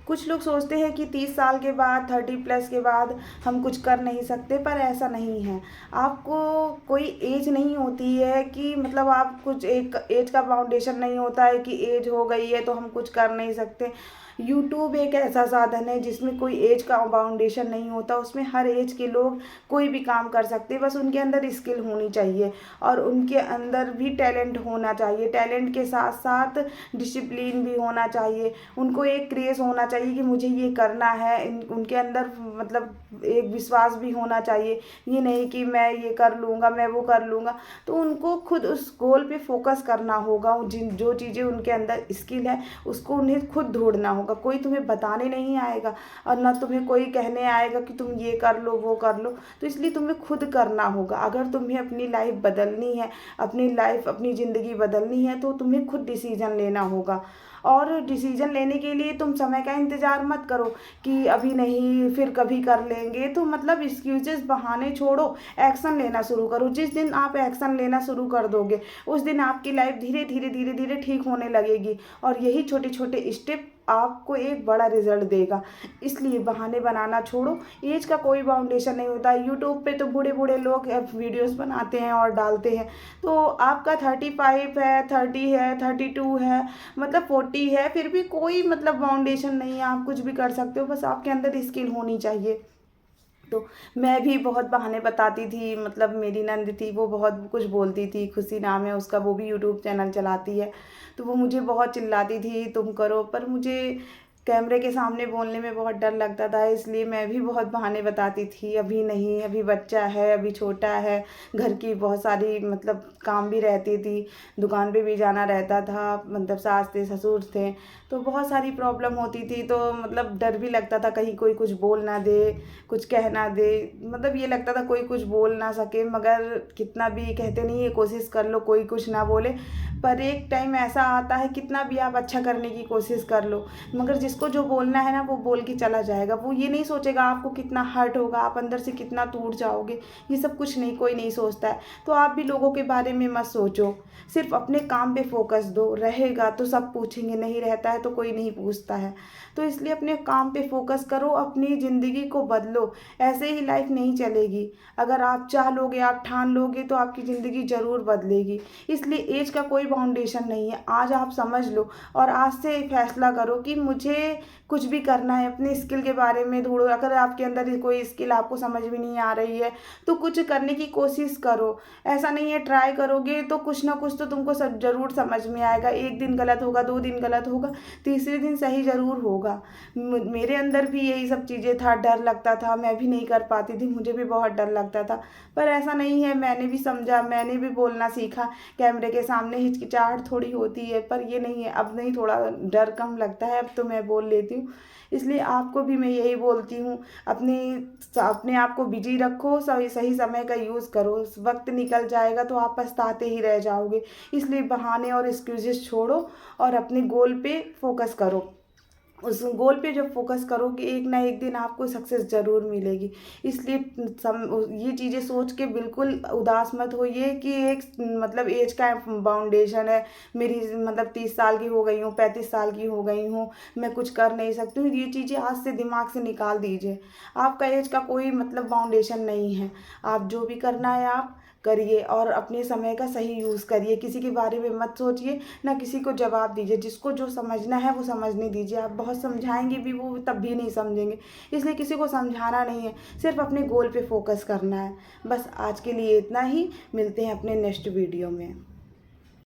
कुछ लोग सोचते हैं कि 30 साल के बाद 30 प्लस के बाद हम कुछ कर नहीं सकते, पर ऐसा नहीं है। आपको कोई एज नहीं होती है कि मतलब आप कुछ एक एज का बाउंडेशन नहीं होता है कि एज हो गई है तो हम कुछ कर नहीं सकते। यूट्यूब एक ऐसा साधन है जिसमें कोई एज का बाउंडेशन नहीं होता, उसमें हर एज के लोग कोई भी काम कर सकते हैं, बस उनके अंदर स्किल होनी चाहिए और उनके अंदर भी टैलेंट होना चाहिए। टैलेंट के साथ साथ डिसिप्लिन भी होना चाहिए, उनको एक क्रेज़ होना चाहिए कि मुझे ये करना है। उनके अंदर मतलब एक विश्वास भी होना चाहिए, ये नहीं कि मैं ये कर लूँगा, मैं वो कर लूँगा। तो उनको खुद उस गोल पे फोकस करना होगा, जिन जो चीज़ें उनके अंदर स्किल है उसको उन्हें खुद ढूंढना होगा। कोई तुम्हें बताने नहीं आएगा और ना तुम्हें कोई कहने आएगा कि तुम ये कर लो वो कर लो। तो इसलिए तुम्हें खुद करना होगा। अगर तुम्हें अपनी लाइफ बदलनी है, अपनी ज़िंदगी बदलनी है, तो तुम्हें खुद डिसीजन लेना होगा। और डिसीजन लेने के लिए तुम समय का इंतज़ार मत करो कि अभी नहीं फिर कभी कर लेंगे। तो मतलब एक्सक्यूजेस बहाने छोड़ो, एक्शन लेना शुरू करो। जिस दिन आप एक्शन लेना शुरू कर दोगे उस दिन आपकी लाइफ धीरे धीरे धीरे धीरे ठीक होने लगेगी और यही छोटे छोटे स्टेप आपको एक बड़ा रिजल्ट देगा। इसलिए बहाने बनाना छोड़ो। एज का कोई बाउंडेशन नहीं होता। यूट्यूब पे तो बूढ़े बूढ़े लोग वीडियोस बनाते हैं और डालते हैं। तो आपका 35 है, 30 है, 32 है, मतलब 40 है, फिर भी कोई मतलब बाउंडेशन नहीं है। आप कुछ भी कर सकते हो, बस आपके अंदर स्किल होनी चाहिए। तो मैं भी बहुत बहाने बताती थी। मतलब मेरी नंद थी, वो बहुत कुछ बोलती थी, खुशी नाम है उसका, वो भी यूट्यूब चैनल चलाती है। तो वो मुझे बहुत चिल्लाती थी तुम करो, पर मुझे कैमरे के सामने बोलने में बहुत डर लगता था, इसलिए मैं भी बहुत बहाने बताती थी। अभी नहीं, अभी बच्चा है, अभी छोटा है, घर की बहुत सारी मतलब काम भी रहती थी, दुकान पे भी जाना रहता था, मतलब सास थे ससुर थे, तो बहुत सारी प्रॉब्लम होती थी। तो मतलब डर भी लगता था कहीं कोई कुछ बोल ना दे, कुछ कह ना दे। मतलब ये लगता था कोई कुछ बोल ना सके, मगर कितना भी कहते नहीं है कोशिश कर लो कोई कुछ ना बोले, पर एक टाइम ऐसा आता है कितना भी आप अच्छा करने की कोशिश कर लो, मगर जिसको जो बोलना है ना वो बोल के चला जाएगा। वो ये नहीं सोचेगा आपको कितना हर्ट होगा, आप अंदर से कितना टूट जाओगे, ये सब कुछ नहीं, कोई नहीं सोचता है। तो आप भी लोगों के बारे में मत सोचो, सिर्फ अपने काम पे फोकस दो। रहेगा तो सब पूछेंगे, नहीं रहता है तो कोई नहीं पूछता है। तो इसलिए अपने काम पे फोकस करो, अपनी ज़िंदगी को बदलो। ऐसे ही लाइफ नहीं चलेगी। अगर आप चाह लोगे, आप ठान लोगे, तो आपकी ज़िंदगी ज़रूर बदलेगी। इसलिए एज का कोई बाउंडेशन नहीं है। आज आप समझ लो और आज से फैसला करो कि मुझे कुछ भी करना है। अपने स्किल के बारे में ढूंढो। अगर आपके अंदर कोई स्किल आपको समझ में नहीं आ रही है तो कुछ करने की कोशिश करो। ऐसा नहीं है, ट्राई करोगे तो कुछ ना कुछ तो तुमको सब ज़रूर समझ में आएगा। एक दिन गलत होगा, 2 दिन गलत होगा, तीसरे दिन सही ज़रूर होगा। मेरे अंदर भी यही सब चीज़ें था, डर लगता था, मैं भी नहीं कर पाती थी, मुझे भी बहुत डर लगता था। पर ऐसा नहीं है, मैंने भी समझा, मैंने भी बोलना सीखा। कैमरे के सामने हिचकिचाहट थोड़ी होती है, पर ये नहीं है, अब नहीं, थोड़ा डर कम लगता है, अब तो मैं बोल लेती हूँ। इसलिए आपको भी मैं यही बोलती हूँ, अपने अपने आप को बिजी रखो, सही सही समय का यूज़ करो। वक्त निकल जाएगा तो आप पछताते ही रह जाओगे। इसलिए बहाने और एक्सक्यूजेस छोड़ो और अपने गोल पे फोकस करो। उस गोल पे जब फोकस करोगे एक ना एक दिन आपको सक्सेस ज़रूर मिलेगी। इसलिए ये चीज़ें सोच के बिल्कुल उदास मत होइए कि एक मतलब एज का बाउंडेशन है, मेरी मतलब 30 साल की हो गई हूँ, 35 साल की हो गई हूँ, मैं कुछ कर नहीं सकती हूँ। ये चीज़ें आज से दिमाग से निकाल दीजिए। आपका एज का कोई मतलब बाउंडेशन नहीं है। आप जो भी करना है आप करिए और अपने समय का सही यूज़ करिए। किसी के बारे में मत सोचिए, ना किसी को जवाब दीजिए। जिसको जो समझना है वो समझने दीजिए। आप बहुत समझाएंगे भी वो तब भी नहीं समझेंगे, इसलिए किसी को समझाना नहीं है, सिर्फ अपने गोल पे फोकस करना है। बस आज के लिए इतना ही, मिलते हैं अपने नेक्स्ट वीडियो में।